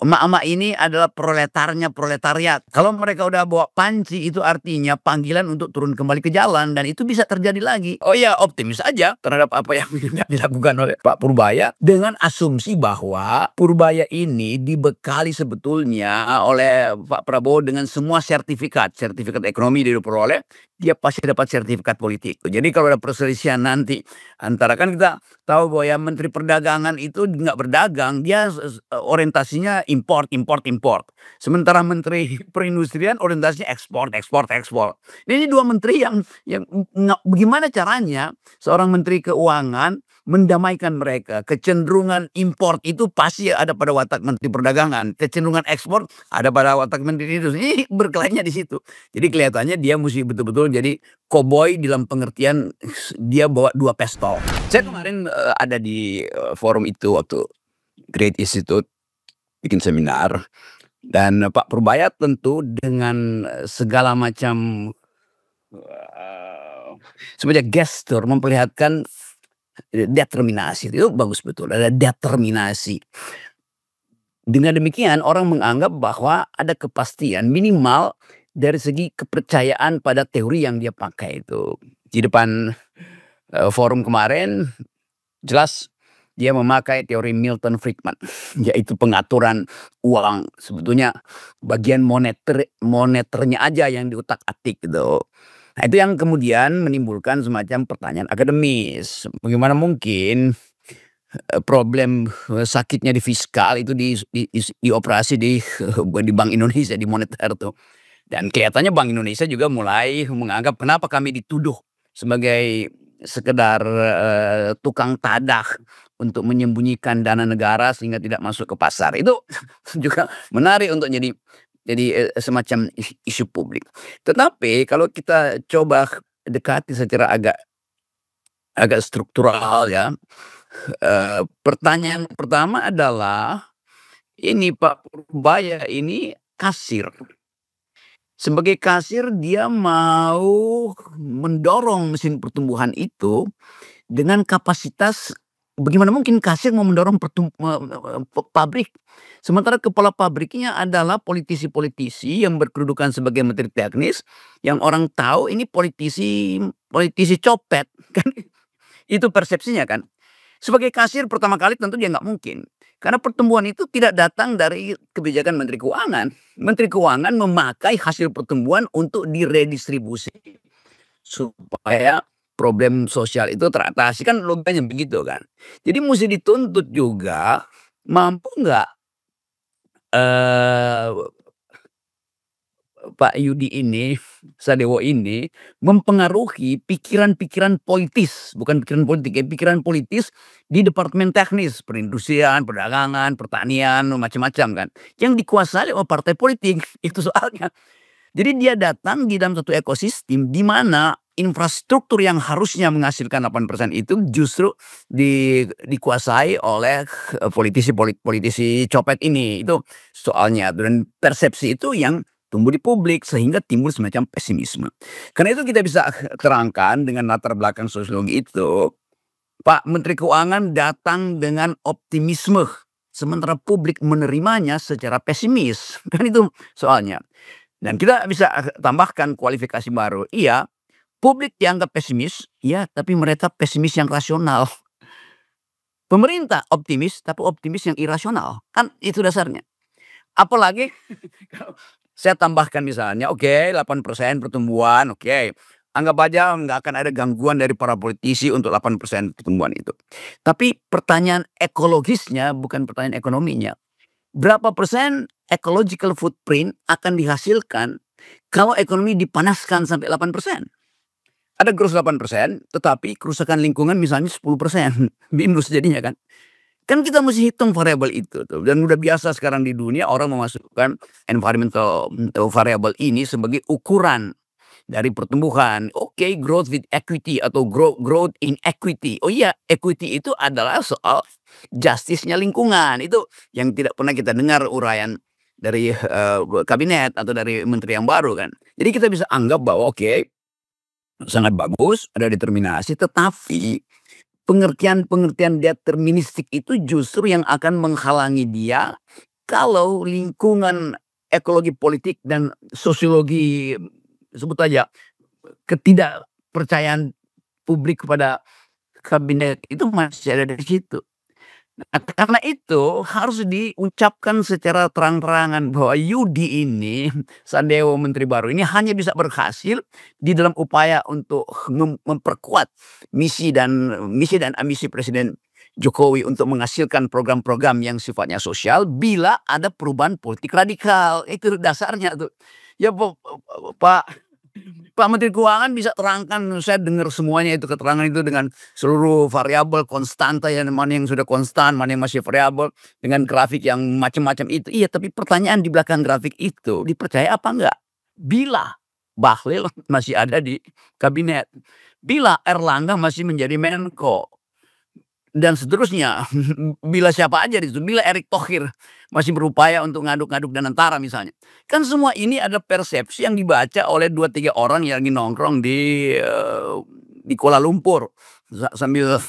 emak-emak ini adalah proletarnya proletariat. Kalau mereka udah bawa panci itu artinya panggilan untuk turun kembali ke jalan dan itu bisa terjadi lagi. Oh ya, optimis aja terhadap apa yang dilakukan oleh Pak Purbaya dengan asumsi bahwa Purbaya ini dibekali sebetulnya oleh Pak Prabowo dengan semua sertifikat ekonomi dia diperoleh, dia pasti dapat sertifikat politik. Jadi kalau ada perselisihan nanti antara, kan kita tahu bahwa ya Menteri Perdagangan itu nggak berdagang, dia orientasinya import. Sementara Menteri Perindustrian orientasinya ekspor. Ini dua menteri yang bagaimana caranya seorang Menteri Keuangan mendamaikan mereka. Kecenderungan import itu pasti ada pada watak Menteri Perdagangan, kecenderungan ekspor ada pada watak Menteri Industri. Ini berkelainya di situ. Jadi kelihatannya dia mesti betul-betul jadi koboi dalam pengertian dia bawa dua pistol. Saya kemarin ada di forum itu waktu Great Institute bikin seminar, dan Pak Purbaya tentu dengan segala macam sebagai gestur memperlihatkan determinasi. Itu bagus betul, ada determinasi. Dengan demikian orang menganggap bahwa ada kepastian minimal dari segi kepercayaan pada teori yang dia pakai itu. Di depan forum kemarin jelas dia memakai teori Milton Friedman, yaitu pengaturan uang. Sebetulnya bagian moneternya aja yang diutak-atik gitu. Nah, itu yang kemudian menimbulkan semacam pertanyaan akademis. Bagaimana mungkin problem sakitnya di fiskal itu dioperasi di Bank Indonesia, di moneter tuh. Dan kelihatannya Bank Indonesia juga mulai menganggap kenapa kami dituduh sebagai sekedar tukang tadah untuk menyembunyikan dana negara sehingga tidak masuk ke pasar. Itu juga menarik untuk jadi semacam isu publik. Tetapi kalau kita coba dekati secara agak struktural ya, pertanyaan pertama adalah ini Pak Purbaya ini kasir. Sebagai kasir dia mau mendorong mesin pertumbuhan itu dengan kapasitas. Bagaimana mungkin kasir mau mendorong pabrik, sementara kepala pabriknya adalah politisi-politisi yang berkedudukan sebagai menteri teknis, yang orang tahu ini politisi copet kan, itu persepsinya kan. Sebagai kasir pertama kali tentu dia nggak mungkin, karena pertumbuhan itu tidak datang dari kebijakan Menteri Keuangan. Menteri Keuangan memakai hasil pertumbuhan untuk diredistribusi supaya problem sosial itu teratasi, kan logikanya begitu kan. Jadi mesti dituntut juga mampu nggak Pak Yudi ini, Sadewo ini mempengaruhi pikiran-pikiran politis, bukan pikiran politik ya, pikiran politis di departemen teknis, perindustrian, perdagangan, pertanian, macam-macam kan, yang dikuasai oleh partai politik. Itu soalnya. Jadi dia datang di dalam satu ekosistem di mana infrastruktur yang harusnya menghasilkan 8% itu justru dikuasai oleh politisi copet ini. Itu soalnya, dan persepsi itu yang tumbuh di publik sehingga timbul semacam pesimisme. Karena itu kita bisa terangkan dengan latar belakang sosiologi itu, Pak Menteri Keuangan datang dengan optimisme sementara publik menerimanya secara pesimis. Kan itu soalnya. Dan kita bisa tambahkan kualifikasi baru. Iya, publik dianggap pesimis, iya, tapi mereka pesimis yang rasional. Pemerintah optimis, tapi optimis yang irasional. Kan itu dasarnya. Apalagi saya tambahkan misalnya, oke, 8% pertumbuhan, oke. Anggap aja nggak akan ada gangguan dari para politisi untuk 8% pertumbuhan itu. Tapi pertanyaan ekologisnya bukan pertanyaan ekonominya. Berapa persen ecological footprint akan dihasilkan kalau ekonomi dipanaskan sampai 8%? Ada growth 8%, tetapi kerusakan lingkungan misalnya 10%. Minus jadinya kan. Kan kita mesti hitung variabel itu tuh. Dan udah biasa sekarang di dunia orang memasukkan environmental variable ini sebagai ukuran dari pertumbuhan. Oke, growth with equity atau growth in equity. Oh iya, equity itu adalah soal justice-nya lingkungan. Itu yang tidak pernah kita dengar uraian dari kabinet atau dari menteri yang baru kan. Jadi kita bisa anggap bahwa oke, sangat bagus, ada determinasi, tetapi pengertian deterministik itu justru yang akan menghalangi dia kalau lingkungan ekologi politik dan sosiologi, sebut aja, ketidakpercayaan publik kepada kabinet itu masih ada di situ. Nah, karena itu harus diucapkan secara terang-terangan bahwa Yudi ini, Sandewo menteri baru ini hanya bisa berhasil di dalam upaya untuk memperkuat misi dan ambisi Presiden Jokowi untuk menghasilkan program-program yang sifatnya sosial bila ada perubahan politik radikal. Itu dasarnya tuh. Ya Pak Pak Menteri Keuangan bisa terangkan, saya dengar semuanya itu keterangan itu dengan seluruh variabel konstanta ya, mana yang sudah konstan, mana yang masih variabel, dengan grafik yang macam-macam itu. Iya, tapi pertanyaan di belakang grafik itu dipercaya apa enggak? Bila Bahlil masih ada di kabinet, bila Erlangga masih menjadi Menko, dan seterusnya. Bila siapa aja di situ, bila Erick Thohir masih berupaya untuk ngaduk-ngaduk dan antara misalnya. Kan semua ini ada persepsi yang dibaca oleh 2, 3 orang yang lagi nongkrong di Kuala Lumpur. Sambil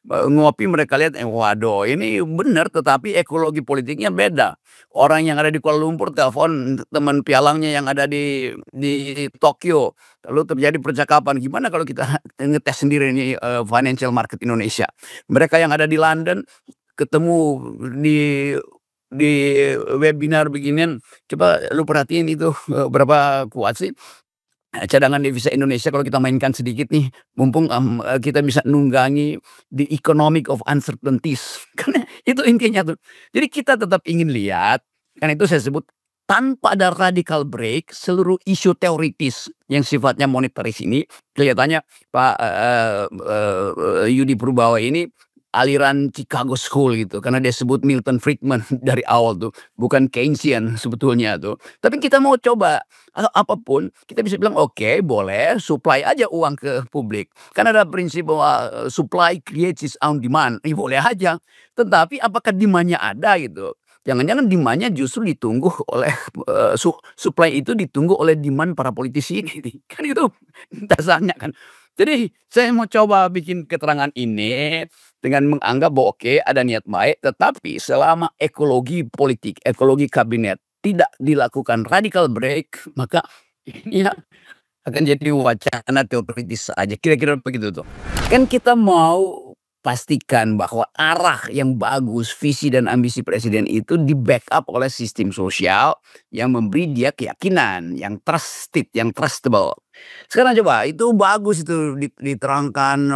ngopi mereka lihat, waduh ini benar tetapi ekologi politiknya beda. Orang yang ada di Kuala Lumpur telepon teman pialangnya yang ada di Tokyo. Lalu terjadi percakapan, gimana kalau kita ngetes sendiri ini financial market Indonesia. Mereka yang ada di London ketemu di di webinar beginian, coba lu perhatiin itu berapa kuat sih cadangan devisa Indonesia kalau kita mainkan sedikit nih, mumpung kita bisa nunggangi the economic of uncertainties. Karena itu intinya tuh. Jadi kita tetap ingin lihat, karena itu saya sebut tanpa ada radical break, seluruh isu teoritis yang sifatnya monetaris ini kelihatannya Pak Yudi Purbawa ini aliran Chicago School gitu, karena dia sebut Milton Friedman dari awal tuh, bukan Keynesian sebetulnya tuh. Tapi kita mau coba apapun, kita bisa bilang oke, boleh supply aja uang ke publik. Kan ada prinsip bahwa supply creates its own demand. Boleh aja. Tetapi apakah demand-nya ada gitu? Jangan-jangan demand-nya justru ditunggu oleh supply itu ditunggu oleh demand para politisi ini. Kan itu dasarnya kan. Jadi saya mau coba bikin keterangan ini dengan menganggap bahwa oke ada niat baik, tetapi selama ekologi politik, ekologi kabinet tidak dilakukan radical break, maka ini akan jadi wacana teoritis saja. Kira-kira begitu tuh. Kan kita mau pastikan bahwa arah yang bagus, visi dan ambisi presiden itu di-backup oleh sistem sosial yang memberi dia keyakinan, yang trusted, yang trustable. Sekarang coba itu bagus itu diterangkan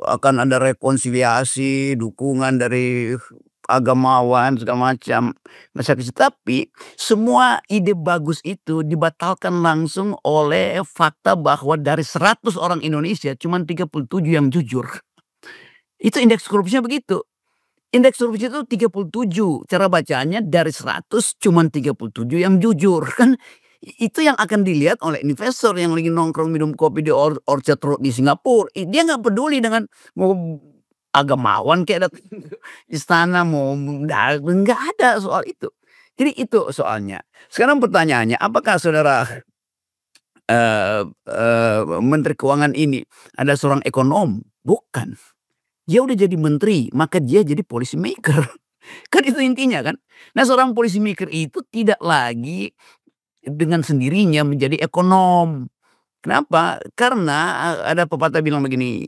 akan ada rekonsiliasi, dukungan dari agamawan segala macam. Tapi semua ide bagus itu dibatalkan langsung oleh fakta bahwa dari 100 orang Indonesia cuma 37 yang jujur. Itu indeks korupsinya begitu. Indeks korupsi itu 37, cara bacanya dari 100 cuman 37 yang jujur. Kan itu yang akan dilihat oleh investor yang lagi nongkrong minum kopi di Orchard Road di Singapura. Dia nggak peduli dengan mau agamawan kayak datang ke istana, mau nggak ada soal itu. Jadi itu soalnya. Sekarang pertanyaannya, apakah saudara Menteri Keuangan ini ada seorang ekonom? Bukan. Dia udah jadi menteri, maka dia jadi policy maker. Kan itu intinya kan. Nah seorang policy maker itu tidak lagi dengan sendirinya menjadi ekonom. Kenapa? Karena ada pepatah bilang begini,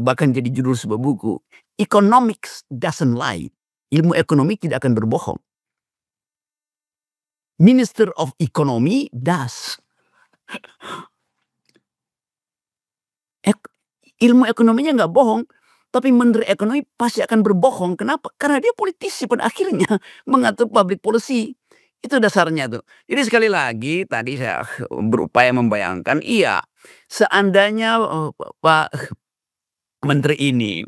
bahkan jadi judul sebuah buku, economics doesn't lie. Ilmu ekonomi tidak akan berbohong. Minister of Economy does. Ilmu ekonominya nggak bohong. Tapi menteri ekonomi pasti akan berbohong. Kenapa? Karena dia politisi pada akhirnya mengatur public policy. Itu dasarnya tuh. Jadi sekali lagi tadi saya berupaya membayangkan, iya seandainya Pak Menteri ini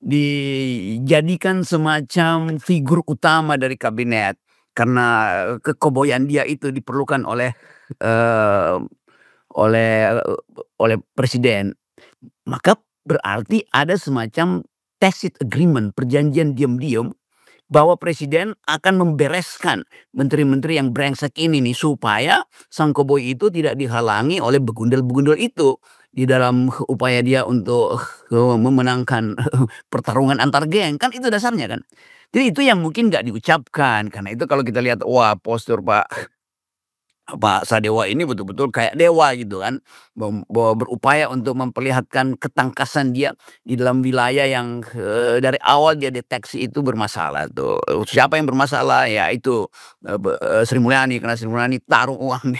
dijadikan semacam figur utama dari kabinet karena kekoboyan dia itu diperlukan oleh presiden, maka berarti ada semacam tacit agreement, perjanjian diam-diam bahwa presiden akan membereskan menteri-menteri yang brengsek ini nih supaya sang koboi itu tidak dihalangi oleh begundal-begundal itu. di dalam upaya dia untuk memenangkan pertarungan antar geng, kan itu dasarnya kan. Jadi itu yang mungkin nggak diucapkan, karena itu kalau kita lihat, wah postur Pak Sadewa ini betul-betul kayak dewa gitu kan, berupaya untuk memperlihatkan ketangkasan dia di dalam wilayah yang, dari awal dia deteksi itu bermasalah tuh. Siapa yang bermasalah? Ya itu, Sri Mulyani, karena Sri Mulyani taruh uang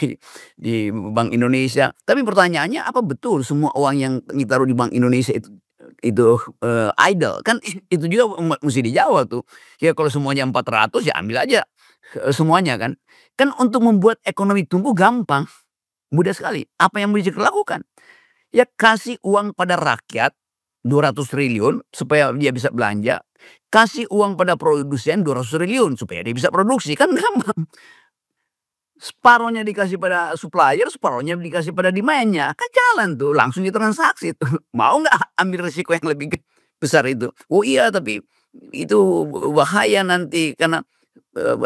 di Bank Indonesia. Tapi pertanyaannya, apa betul semua uang yang ditaruh di Bank Indonesia itu, idle? Kan itu juga musti dijawab tuh. Ya kalau semuanya 400 ya ambil aja, semuanya kan. Kan untuk membuat ekonomi tumbuh gampang, mudah sekali. Apa yang bisa dilakukan? Ya kasih uang pada rakyat 200 triliun supaya dia bisa belanja, kasih uang pada produsen 200 triliun supaya dia bisa produksi, kan gampang. Separuhnya dikasih pada supplier, separuhnya dikasih pada demand-nya, kan jalan tuh, langsung ditransaksi tuh. Mau nggak ambil risiko yang lebih besar itu? Oh iya, tapi itu bahaya nanti karena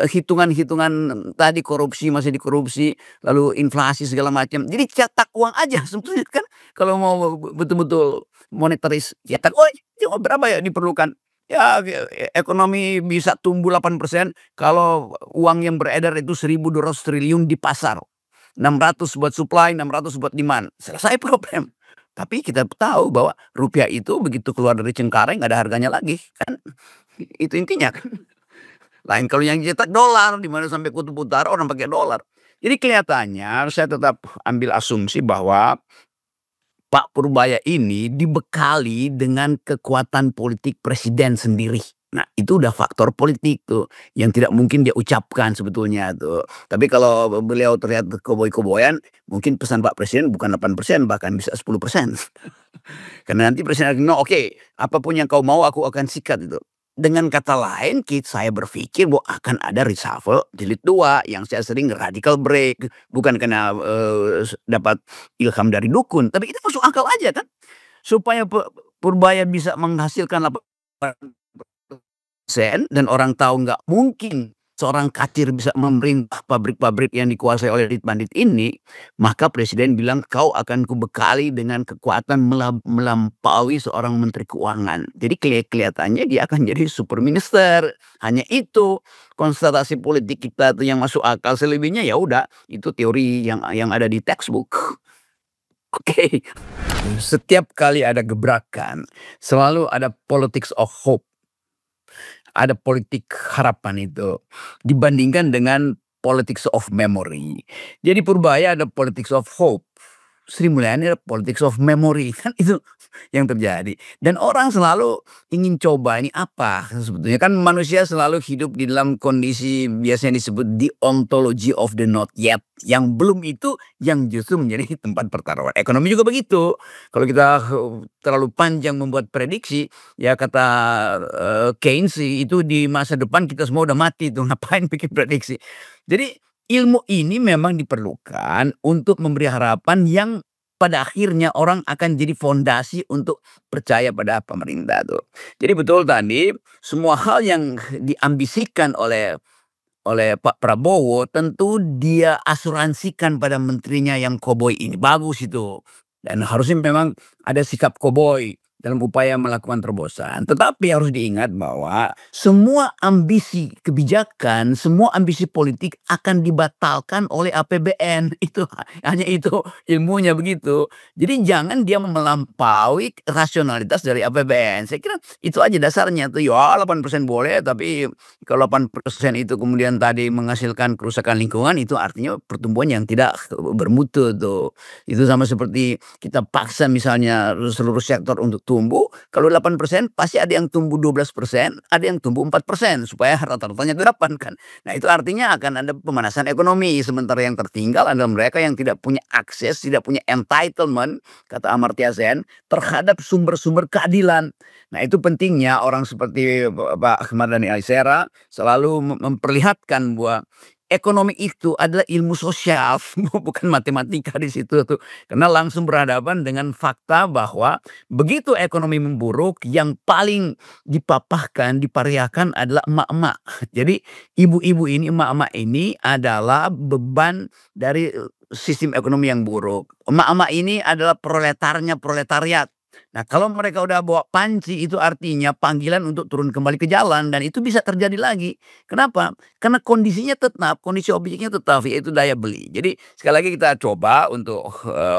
hitungan-hitungan tadi korupsi, masih dikorupsi, lalu inflasi segala macam. Jadi cetak uang aja sebetulnya kan kalau mau betul-betul monetaris cetak, oh cuma berapa ya diperlukan? Ya ekonomi bisa tumbuh 8% kalau uang yang beredar itu 1.200 triliun di pasar. 600 buat supply, 600 buat demand. Selesai problem. Tapi kita tahu bahwa rupiah itu begitu keluar dari Cengkareng nggak ada harganya lagi kan. Itu intinya kan. Lain kalau yang cetak dolar, di mana sampai kutub utara orang pakai dolar. Jadi kelihatannya saya tetap ambil asumsi bahwa Pak Purbaya ini dibekali dengan kekuatan politik presiden sendiri. Nah, itu udah faktor politik tuh, yang tidak mungkin dia ucapkan sebetulnya tuh. Tapi kalau beliau terlihat koboi-koboyan, mungkin pesan Pak Presiden bukan 8% bahkan bisa 10%. Karena nanti presiden akan bilang, "Oke, apapun yang kau mau aku akan sikat itu." Dengan kata lain, saya berpikir bahwa akan ada reshuffle jilid 2 yang saya sering radical break, bukan karena, dapat ilham dari dukun, tapi itu masuk akal aja kan. Supaya Purbaya bisa menghasilkan 8% dan orang tahu nggak mungkin seorang kacir bisa memerintah pabrik-pabrik yang dikuasai oleh elit bandit ini, maka presiden bilang, "Kau akan kubekali dengan kekuatan melampaui seorang menteri keuangan." Jadi kelihatannya dia akan jadi super minister. Hanya itu konstatasi politik kita tuh yang masuk akal, selebihnya ya udah itu teori yang ada di textbook. Oke. Setiap kali ada gebrakan, selalu ada politics of hope. Ada politik harapan itu, dibandingkan dengan politics of memory. Jadi Purbaya ada politics of hope, Sri Mulyani ada politics of memory, kan itu yang terjadi. Dan orang selalu ingin coba ini apa sebetulnya, kan manusia selalu hidup di dalam kondisi biasanya disebut the ontology of the not yet, yang belum itu yang justru menjadi tempat pertaruhan. Ekonomi juga begitu, kalau kita terlalu panjang membuat prediksi, ya kata, Keynes itu di masa depan kita semua udah mati tuh, ngapain bikin prediksi. Jadi ilmu ini memang diperlukan untuk memberi harapan yang pada akhirnya orang akan jadi fondasi untuk percaya pada pemerintah tuh. Jadi betul tadi, semua hal yang diambisikan oleh Pak Prabowo tentu dia asuransikan pada menterinya yang koboi ini, bagus itu. Dan harusnya memang ada sikap koboi dalam upaya melakukan terobosan. Tetapi harus diingat bahwa semua ambisi kebijakan, semua ambisi politik akan dibatalkan oleh APBN. Itu hanya itu ilmunya begitu. Jadi jangan dia melampaui rasionalitas dari APBN. Saya kira itu aja dasarnya tuh. Ya 8% boleh, tapi kalau 8% itu kemudian tadi menghasilkan kerusakan lingkungan, itu artinya pertumbuhan yang tidak bermutu tuh. Itu sama seperti kita paksa misalnya seluruh sektor untuk tumbuh, kalau 8% pasti ada yang tumbuh 12%, ada yang tumbuh 4% supaya rata-ratanya 8 kan. Nah itu artinya akan ada pemanasan ekonomi, sementara yang tertinggal adalah mereka yang tidak punya akses, tidak punya entitlement, kata Amartya Sen, terhadap sumber-sumber keadilan. Nah itu pentingnya orang seperti Pak Ahmad Dhani Alisera selalu memperlihatkan bahwa ekonomi itu adalah ilmu sosial, bukan matematika di situ tuh. Karena langsung berhadapan dengan fakta bahwa begitu ekonomi memburuk, yang paling dipapahkan, dipariakan adalah emak-emak. Jadi ibu-ibu ini, emak-emak ini adalah beban dari, sistem ekonomi yang buruk. Emak-emak ini adalah proletarnya proletariat. Nah, kalau mereka udah bawa panci itu artinya panggilan untuk turun kembali ke jalan dan itu bisa terjadi lagi. Kenapa? Karena kondisinya tetap, kondisi objeknya tetap, yaitu daya beli. Jadi sekali lagi kita coba untuk,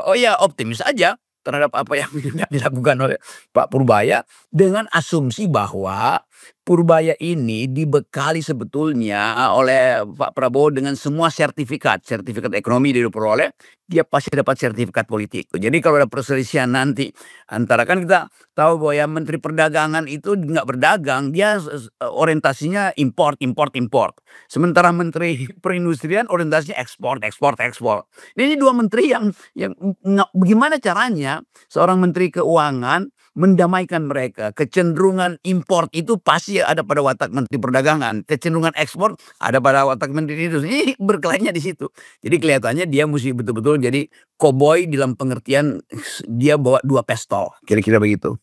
oh ya optimis aja terhadap apa yang dilakukan oleh Pak Purbaya dengan asumsi bahwa Purbaya ini dibekali sebetulnya oleh Pak Prabowo dengan semua sertifikat, sertifikat ekonomi dia diperoleh, dia pasti dapat sertifikat politik. Jadi kalau ada perselisihan nanti antara, kan kita tahu bahwa ya Menteri Perdagangan itu nggak berdagang, dia orientasinya import import import. Sementara Menteri Perindustrian orientasinya ekspor ekspor ekspor. Ini 2 menteri yang bagaimana caranya seorang Menteri Keuangan mendamaikan mereka. Kecenderungan import itu pasti ada pada watak Menteri Perdagangan, kecenderungan ekspor ada pada watak Menteri itu. Ini berkelainya di situ. Jadi kelihatannya dia mesti betul-betul jadi koboi dalam pengertian dia bawa 2 pistol, kira-kira begitu.